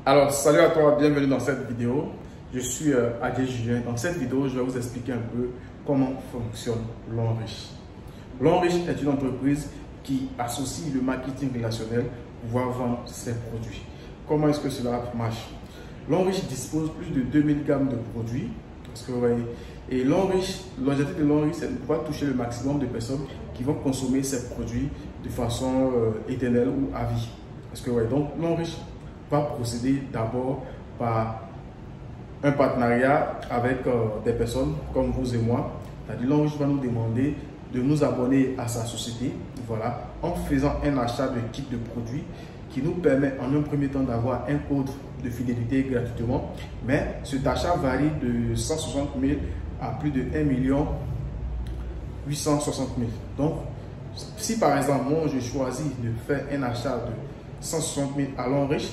Alors, salut à toi, bienvenue dans cette vidéo. Je suis Adjé Julien. Dans cette vidéo, je vais vous expliquer un peu comment fonctionne L'Enriche. L'Enriche est une entreprise qui associe le marketing relationnel pour pouvoir vendre ses produits. Comment est-ce que cela marche? L'Enriche dispose plus de 2000 gammes de produits. Parce que, ouais, et l'Enriche, l'objectif de l'Enriche, c'est de pouvoir toucher le maximum de personnes qui vont consommer ces produits de façon éternelle ou à vie. Parce que, ouais, donc, l'Enriche va procéder d'abord par un partenariat avec des personnes comme vous et moi. C'est-à-dire l'Enriche va nous demander de nous abonner à sa société, voilà, en faisant un achat de kit de produits qui nous permet en un premier temps d'avoir un code de fidélité gratuitement. Mais cet achat varie de 160 000 à plus de 1 860 000. Donc, si par exemple, moi je choisis de faire un achat de 160 000 à l'Enriche,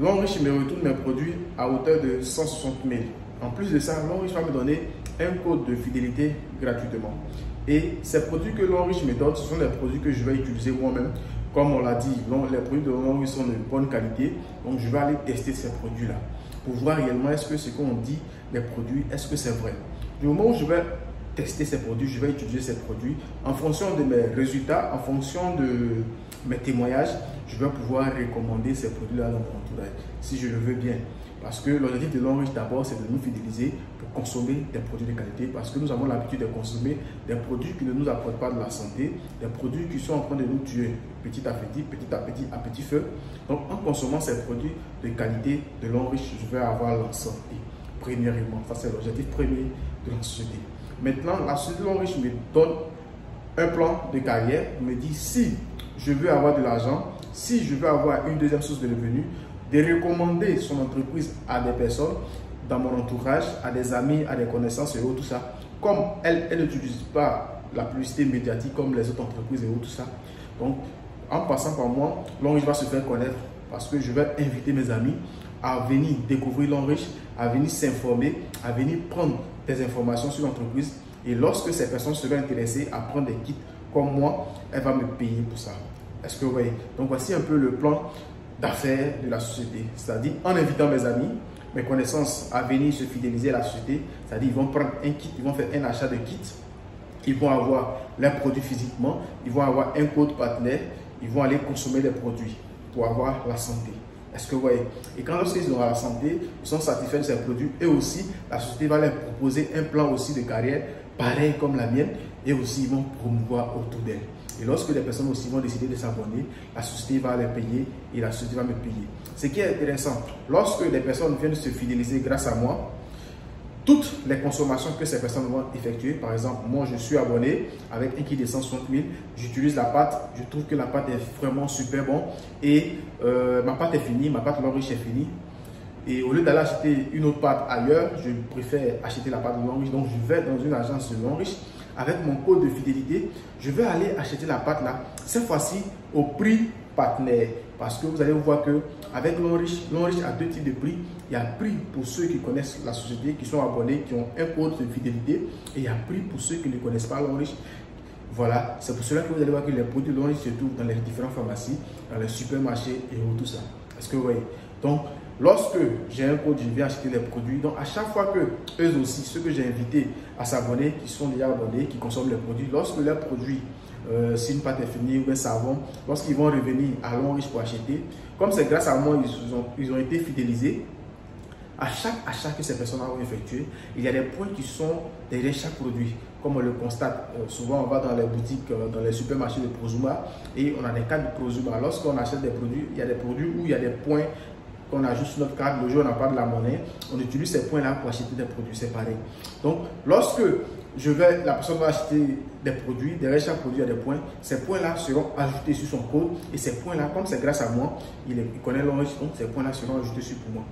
l'Enriche me retourne mes produits à hauteur de 160 000. En plus de ça, l'Enriche va me donner un code de fidélité gratuitement. Et ces produits que l'Enriche me donne, ce sont des produits que je vais utiliser moi-même. Comme on l'a dit, les produits de l'Enriche sont de bonne qualité. Donc, je vais aller tester ces produits-là pour voir réellement est-ce que ce qu'on dit, les produits, est-ce que c'est vrai. Du moment où je vais tester ces produits, je vais utiliser ces produits en fonction de mes résultats, en fonction de mes témoignages, je vais pouvoir recommander ces produits-là dans mon entourage, si je le veux bien. Parce que l'objectif de l'Enriche d'abord, c'est de nous fidéliser pour consommer des produits de qualité, parce que nous avons l'habitude de consommer des produits qui ne nous apportent pas de la santé, des produits qui sont en train de nous tuer petit à petit, à petit feu. Donc, en consommant ces produits de qualité de l'Enriche, je vais avoir la santé, premièrement. Ça, c'est l'objectif premier de la société. Maintenant, la société de l'Enriche me donne un plan de carrière, me dit si je veux avoir de l'argent, si je veux avoir une deuxième source de revenus, de recommander son entreprise à des personnes dans mon entourage, à des amis, à des connaissances et tout ça. Comme elle n'utilise pas la publicité médiatique comme les autres entreprises et tout ça. Donc, en passant par moi, l'Enriche va se faire connaître parce que je vais inviter mes amis à venir découvrir l'Enriche, à venir s'informer, à venir prendre des informations sur l'entreprise. Et lorsque ces personnes seraient intéressées à prendre des kits comme moi, elle va me payer pour ça. Est-ce que vous voyez? Donc, voici un peu le plan d'affaires de la société. C'est-à-dire, en invitant mes amis, mes connaissances à venir se fidéliser à la société, c'est-à-dire, ils vont prendre un kit, ils vont faire un achat de kit, ils vont avoir leurs produits physiquement, ils vont avoir un code partenaire, ils vont aller consommer des produits pour avoir la santé. Est-ce que vous voyez? Et quand lorsqu'ils auront la santé, ils sont satisfaits de ces produits, et aussi, la société va leur proposer un plan aussi de carrière, pareil comme la mienne, et aussi, ils vont promouvoir autour d'elle. Et lorsque les personnes aussi vont décider de s'abonner, la société va les payer et la société va me payer. Ce qui est intéressant, lorsque les personnes viennent se fidéliser grâce à moi, toutes les consommations que ces personnes vont effectuer, par exemple, moi je suis abonné avec un kit de 160 000, j'utilise la pâte, je trouve que la pâte est vraiment super bon et ma pâte est finie, ma pâte l'Enriche est finie. Et au lieu d'aller acheter une autre pâte ailleurs, je préfère acheter la pâte de l'Enriche. Donc je vais dans une agence de l'Enriche avec mon code de fidélité, je vais aller acheter la pâte là, cette fois-ci au prix partenaire. Parce que vous allez voir que avec l'Enriche a deux types de prix. Il y a prix pour ceux qui connaissent la société, qui sont abonnés, qui ont un code de fidélité. Et il y a prix pour ceux qui ne connaissent pas l'Enriche. Voilà, c'est pour cela que vous allez voir que les produits de l'Enriche se trouvent dans les différentes pharmacies, dans les supermarchés et tout ça. Est-ce que vous voyez? Donc, lorsque j'ai un code, je viens acheter les produits. Donc, à chaque fois que eux aussi, ceux que j'ai invités à s'abonner, qui sont déjà abonnés, qui consomment les produits, lorsque leurs produits, si une pâte est finie ou un savon, lorsqu'ils vont revenir à l'Enriche pour acheter, comme c'est grâce à moi, ils ont été fidélisés. À chaque achat que ces personnes ont effectué, il y a des points qui sont derrière chaque produit. Comme on le constate, souvent on va dans les boutiques, dans les supermarchés de Prosuma et on a des cartes de Prosuma. Lorsqu'on achète des produits, il y a des produits où il y a des points qu'on ajoute sur notre carte. Le jour où on n'a pas de la monnaie, on utilise ces points-là pour acheter des produits séparés. Donc, lorsque la personne va acheter des produits, derrière chaque produit, il y a des points. Ces points-là seront ajoutés sur son code. Et ces points-là, comme c'est grâce à moi, il connaît l'Enriche, donc ces points-là seront ajoutés sur pour moi.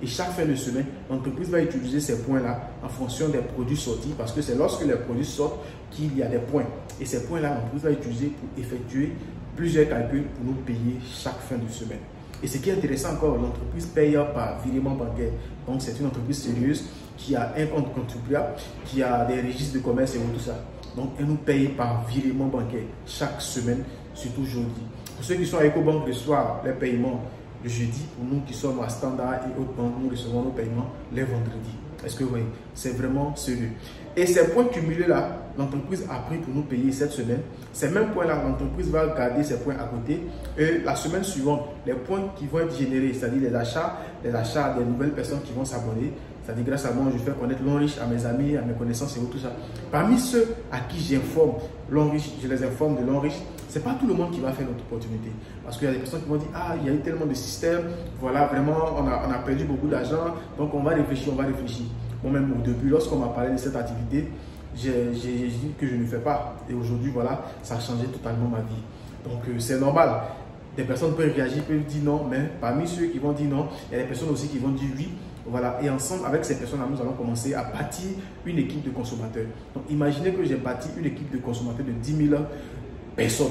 Et chaque fin de semaine, l'entreprise va utiliser ces points-là en fonction des produits sortis, parce que c'est lorsque les produits sortent qu'il y a des points. Et ces points-là, l'entreprise va utiliser pour effectuer plusieurs calculs pour nous payer chaque fin de semaine. Et ce qui est intéressant encore, l'entreprise paye par virement bancaire. Donc, c'est une entreprise sérieuse qui a un compte contribuable, qui a des registres de commerce et tout ça. Donc, elle nous paye par virement bancaire chaque semaine, surtout jeudi. Pour ceux qui sont à EcoBank, reçoivent les paiements le jeudi. Pour nous qui sommes à Standard et autres banques, nous recevons nos paiements les vendredis. Est-ce que vous voyez? C'est vraiment sérieux. Et ces points cumulés-là, l'entreprise a pris pour nous payer cette semaine. Ces mêmes points-là, l'entreprise va garder ces points à côté. Et la semaine suivante, les points qui vont être générés, c'est-à-dire les achats des nouvelles personnes qui vont s'abonner, c'est-à-dire grâce à moi, je fais connaître l'Onrich à mes amis, à mes connaissances et tout ça. Parmi ceux à qui j'informe l'Onrich, je les informe de l'Onrich, ce n'est pas tout le monde qui va faire notre opportunité. Parce qu'il y a des personnes qui vont dire, ah, il y a eu tellement de systèmes, voilà, vraiment, on a perdu beaucoup d'argent, donc on va réfléchir, Moi-même, au début, lorsqu'on m'a parlé de cette activité, j'ai dit que je ne fais pas. Et aujourd'hui, voilà, ça a changé totalement ma vie. Donc, c'est normal. Des personnes peuvent réagir, peuvent dire non, mais parmi ceux qui vont dire non, il y a des personnes aussi qui vont dire oui. Voilà, et ensemble, avec ces personnes-là, nous allons commencer à bâtir une équipe de consommateurs. Donc, imaginez que j'ai bâti une équipe de consommateurs de 10 000 personnes.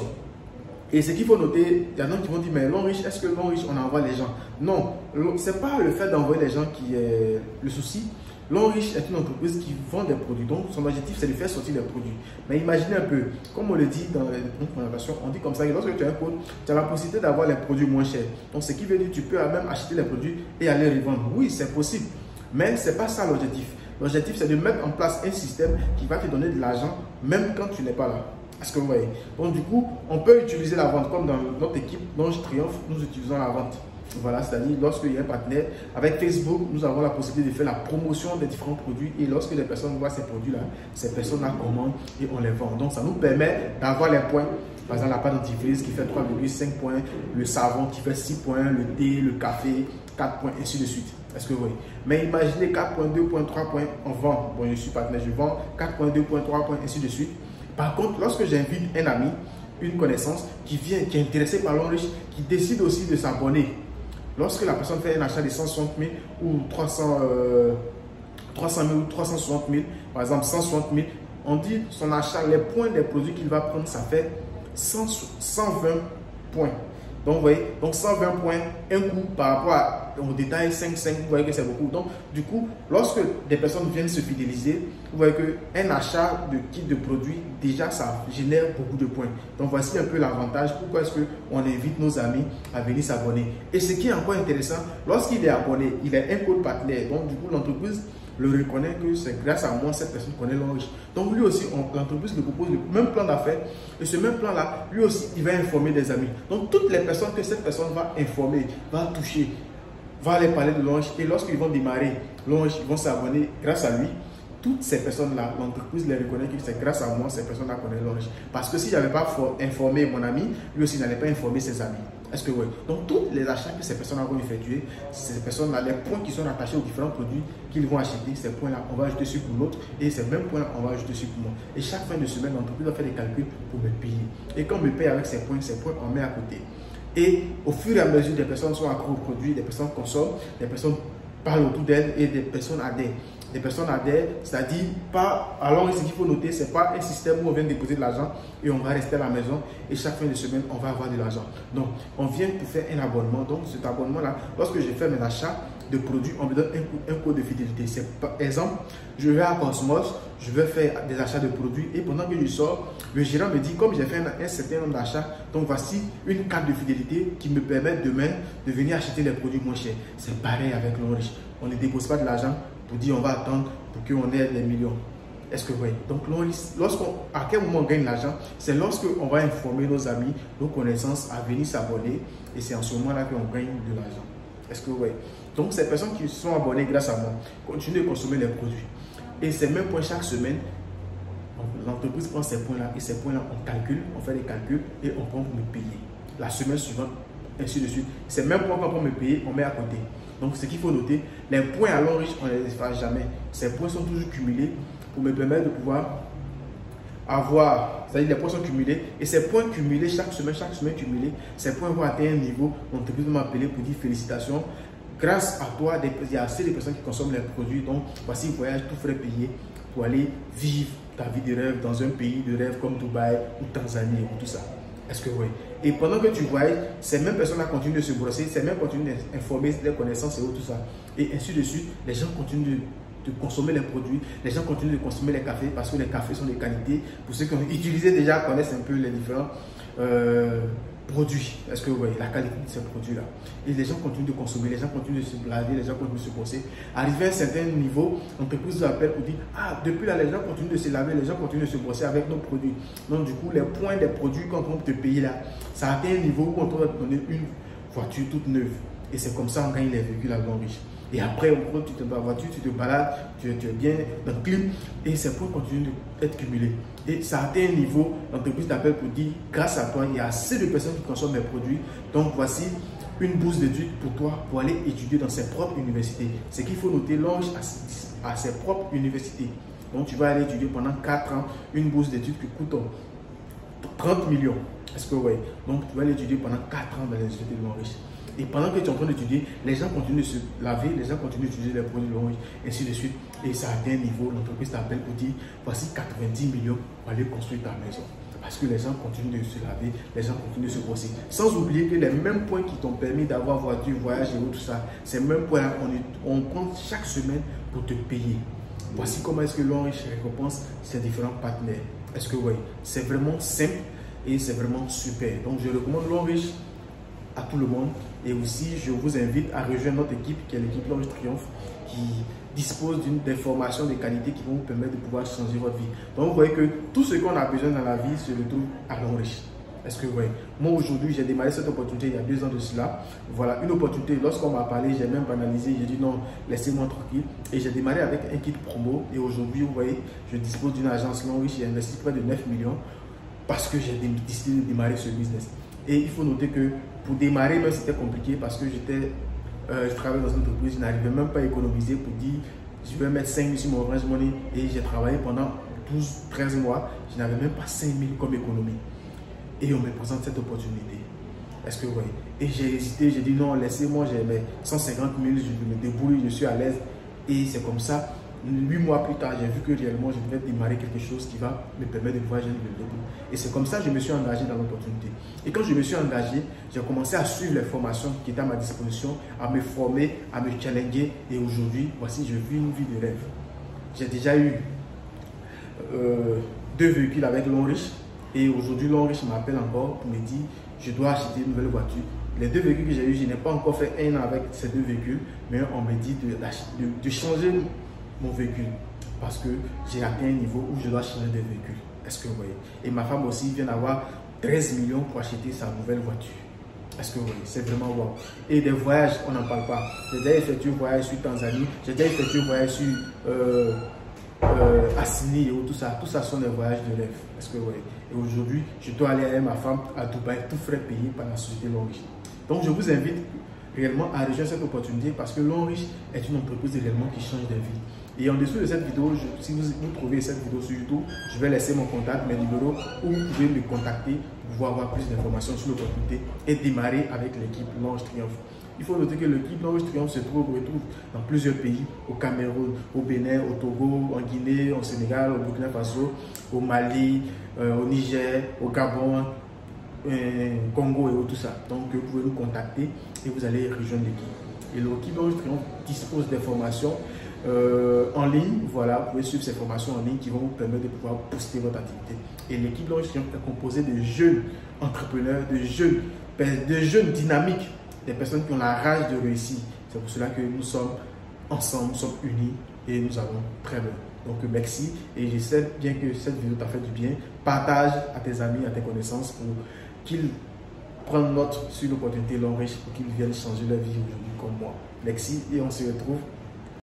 Et ce qu'il faut noter, il y en a qui vont dire, mais l'Onrich, est-ce que l'Onrich, on envoie les gens? Non, ce n'est pas le fait d'envoyer les gens qui est le souci. L'Onrich est une entreprise qui vend des produits. Donc, son objectif, c'est de faire sortir des produits. Mais imaginez un peu, comme on le dit dans les présentations, on dit comme ça que lorsque tu as un code, tu as la possibilité d'avoir les produits moins chers. Donc, ce qui veut dire que tu peux même acheter les produits et aller les revendre. Oui, c'est possible. Mais ce n'est pas ça l'objectif. L'objectif, c'est de mettre en place un système qui va te donner de l'argent même quand tu n'es pas là. Est-ce que vous voyez? Donc, du coup, on peut utiliser la vente comme dans notre équipe dont je triomphe, nous utilisons la vente. Voilà, c'est-à-dire lorsqu'il y a un partenaire, avec Facebook, nous avons la possibilité de faire la promotion des différents produits et lorsque les personnes voient ces produits-là, ces personnes-là commandent et on les vend. Donc, ça nous permet d'avoir les points. Par exemple, la pâte dentifrice qui fait 3,5 points, le savon qui fait 6 points, le thé, le café, 4 points, ainsi de suite. Est-ce que vous voyez? Mais imaginez 4 points, 2 points, 3 points, on vend. Bon, je suis partenaire, je vends 4 points, 2 points, 3 points, ainsi de suite. Par contre, lorsque j'invite un ami, une connaissance qui vient, qui est intéressé par l'Onrich, qui décide aussi de s'abonner, lorsque la personne fait un achat de 160 000 ou 300 000 ou 360 000, par exemple 160 000, on dit son achat, les points des produits qu'il va prendre, ça fait 120 points. Donc, vous voyez, donc 120 points, un coup par rapport au détail 5,5, vous voyez que c'est beaucoup. Donc, du coup, lorsque des personnes viennent se fidéliser, vous voyez qu'un achat de kit de produits, déjà, ça génère beaucoup de points. Donc, voici un peu l'avantage. Pourquoi est-ce qu'on invite nos amis à venir s'abonner? Et ce qui est encore intéressant, lorsqu'il est abonné, il a un code partenaire. Donc, du coup, l'entreprise le reconnaît que c'est grâce à moi cette personne connaît l'Onrich. Donc lui aussi, l'entreprise lui propose le même plan d'affaires et ce même plan-là, lui aussi, il va informer des amis. Donc toutes les personnes que cette personne va informer, va toucher, va aller parler de l'Onrich et lorsqu'ils vont démarrer l'Onrich, ils vont s'abonner grâce à lui. Toutes ces personnes-là, l'entreprise les reconnaît que c'est grâce à moi, ces personnes-là connaissent l'Onrich. Parce que si je n'avais pas informé mon ami, lui aussi n'allait pas informer ses amis. Est-ce que oui? Donc, tous les achats que ces personnes-là vont effectuer, ces personnes-là, les points qui sont attachés aux différents produits qu'ils vont acheter, ces points-là, on va ajouter sur pour l'autre et ces mêmes points, on va ajouter sur pour moi. Et chaque fin de semaine, l'entreprise va faire des calculs pour me payer. Et quand on me paye avec ces points, on met à côté. Et au fur et à mesure, des personnes sont accroches aux produits, des personnes consomment, des personnes parlent autour d'elles et des personnes adhèrent. Des personnes adhèrent, c'est-à-dire pas. Alors, ce qu'il faut noter, ce n'est pas un système où on vient déposer de l'argent et on va rester à la maison et chaque fin de semaine, on va avoir de l'argent. Donc, on vient pour faire un abonnement. Donc, cet abonnement-là, lorsque je fais mes achats de produits, on me donne un code de fidélité. C'est par exemple, je vais à Cosmos, je vais faire des achats de produits et pendant que je sors, le gérant me dit, comme j'ai fait un certain nombre d'achats, donc voici une carte de fidélité qui me permet demain de venir acheter les produits moins chers. C'est pareil avec l'Onrich. On ne dépose pas de l'argent pour dire on va attendre pour qu'on ait des millions. Est-ce que vous voyez? Donc, à quel moment on gagne l'argent? C'est lorsqu'on va informer nos amis, nos connaissances à venir s'abonner et c'est en ce moment-là qu'on gagne de l'argent. Est-ce que vous voyez? Donc, ces personnes qui sont abonnées grâce à moi continuent de consommer les produits. Et ces mêmes points chaque semaine, l'entreprise prend ces points-là et ces points-là, on calcule, on fait des calculs et on prend pour me payer. La semaine suivante, ainsi de suite. Ces mêmes points qu'on prend me payer, on met à côté. Donc, ce qu'il faut noter, les points à l'Onrich, on ne les efface jamais. Ces points sont toujours cumulés pour me permettre de pouvoir avoir, c'est-à-dire les points sont cumulés et ces points cumulés, chaque semaine cumulés, ces points vont atteindre un niveau, l'entreprise va m'appeler pour dire félicitations. Grâce à toi, il y a assez de personnes qui consomment les produits, donc voici le voyage tout frais payé pour aller vivre ta vie de rêve dans un pays de rêve comme Dubaï ou Tanzanie ou tout ça. Est-ce que oui? Et pendant que tu voyages, ces mêmes personnes-là continuent de se brosser, ces mêmes continuent d'informer les connaissances et tout ça. Et ainsi de suite, les gens continuent de consommer les produits, les gens continuent de consommer les cafés parce que les cafés sont de qualité. Pour ceux qui ont utilisé déjà, connaissent un peu les différents produits. Est-ce que vous voyez la qualité de ces produits-là? Et les gens continuent de consommer, les gens continuent de se laver, les gens continuent de se brosser. Arrivé à un certain niveau, l'entreprise vous appelle pour dire ah, depuis là, les gens continuent de se laver, les gens continuent de se brosser avec nos produits. Donc, du coup, les points des produits qu'on compte te payer là, ça atteint un niveau où on doit te donner une voiture toute neuve. Et c'est comme ça qu'on gagne les véhicules à Long Riche. Et après, en gros, tu te bats voiture, tu te balades, tu es bien dans le clim et ces points continuent d'être cumulés. Et ça atteint un niveau, l'entreprise t'appelle pour dire, grâce à toi, il y a assez de personnes qui consomment mes produits. Donc voici une bourse d'études pour toi pour aller étudier dans ses propres universités. C'est qu'il faut noter, Long Riche à ses propres universités. Donc tu vas aller étudier pendant 4 ans une bourse d'études qui coûte 30 millions. Est-ce que oui? Donc tu vas aller étudier pendant 4 ans dans les universités de Long Riche. Et pendant que tu es en train d'étudier, les gens continuent de se laver, les gens continuent d'utiliser les produits de Long Riche, ainsi de suite. Et ça atteint un niveau, l'entreprise t'appelle pour dire, voici 90 millions pour aller construire ta maison. Parce que les gens continuent de se laver, les gens continuent de se brosser. Sans oublier que les mêmes points qui t'ont permis d'avoir voiture, voyage et tout ça, ces mêmes points-là, on compte chaque semaine pour te payer. Voici comment est-ce que Long Riche récompense ses différents partenaires. Est-ce que oui, c'est vraiment simple et c'est vraiment super. Donc je recommande Long Riche à tout le monde. Et aussi, je vous invite à rejoindre notre équipe qui est l'équipe Long Riche Triomphe qui dispose d'informations de qualité qui vont vous permettre de pouvoir changer votre vie. Donc, vous voyez que tout ce qu'on a besoin dans la vie se retrouve à Long Riche. Est-ce que vous voyez? Moi, aujourd'hui, j'ai démarré cette opportunité il y a 2 ans de cela. Voilà, une opportunité. Lorsqu'on m'a parlé, j'ai même banalisé. J'ai dit non, laissez-moi tranquille. Et j'ai démarré avec un kit promo. Et aujourd'hui, vous voyez, je dispose d'une agence Long Riche. J'ai investi près de 9 millions parce que j'ai décidé de démarrer ce business. Et il faut noter que pour démarrer, même c'était compliqué parce que je travaillais dans une entreprise, je n'arrivais même pas à économiser pour dire je vais mettre 5 000 sur mon Orange Money et j'ai travaillé pendant 12-13 mois, je n'avais même pas 5 000 comme économie. Et on me présente cette opportunité. Est-ce que vous voyez? Et j'ai hésité, j'ai dit non, laissez-moi, j'ai mes 150 000, je me débrouille, je suis à l'aise. Et c'est comme ça. 8 mois plus tard, j'ai vu que réellement, je devais démarrer quelque chose qui va me permettre de voyager le début. Et c'est comme ça que je me suis engagé dans l'opportunité. Et quand je me suis engagé, j'ai commencé à suivre les formations qui étaient à ma disposition, à me former, à me challenger. Et aujourd'hui, voici, je vis une vie de rêve. J'ai déjà eu 2 véhicules avec Long Riche. Et aujourd'hui, Long Riche m'appelle encore pour me dire, je dois acheter une nouvelle voiture. Les 2 véhicules que j'ai eu, je n'ai pas encore fait 1 an avec ces 2 véhicules, mais on me dit de changer mon véhicule parce que j'ai atteint un niveau où je dois changer de véhicule. Est-ce que vous voyez? Et ma femme aussi vient d'avoir 13 millions pour acheter sa nouvelle voiture. Est-ce que vous voyez? C'est vraiment wow. Et des voyages, on n'en parle pas. J'ai déjà effectué un voyage sur Tanzanie, j'ai déjà effectué un voyage sur Assini et tout ça. Tout ça sont des voyages de rêve. Est-ce que vous voyez? Et aujourd'hui, je dois aller avec ma femme à Dubaï, tout frais payé par la société Long Riche. Donc je vous invite réellement à rejoindre cette opportunité parce que Long Riche est une entreprise réellement qui change des vies. Et en dessous de cette vidéo, si vous trouvez cette vidéo sur YouTube, je vais laisser mon contact, mes numéros, où vous pouvez me contacter pour pouvoir avoir plus d'informations sur l'opportunité et démarrer avec l'équipe Long Riche Triomphe. Il faut noter que l'équipe Long Riche Triomphe se retrouve dans plusieurs pays, au Cameroun, au Bénin, au Togo, en Guinée, au Sénégal, au Burkina Faso, au Mali, au Niger, au Gabon, Congo et tout ça. Donc vous pouvez nous contacter et vous allez rejoindre l'équipe. Et l'équipe Long Riche Triomphe dispose d'informations en ligne. Voilà, vous pouvez suivre ces formations en ligne qui vont vous permettre de pouvoir booster votre activité. Et l'équipe Long Riche Triomphe est composée de jeunes entrepreneurs, de jeunes dynamiques, des personnes qui ont la rage de réussir. C'est pour cela que nous sommes ensemble, nous sommes unis et nous allons très bien. Donc merci et je sais bien que cette vidéo t'a fait du bien. Partage à tes amis, à tes connaissances pour qu'ils prennent note sur l'opportunité Long Riche pour qu'ils viennent changer leur vie aujourd'hui comme moi. Merci et on se retrouve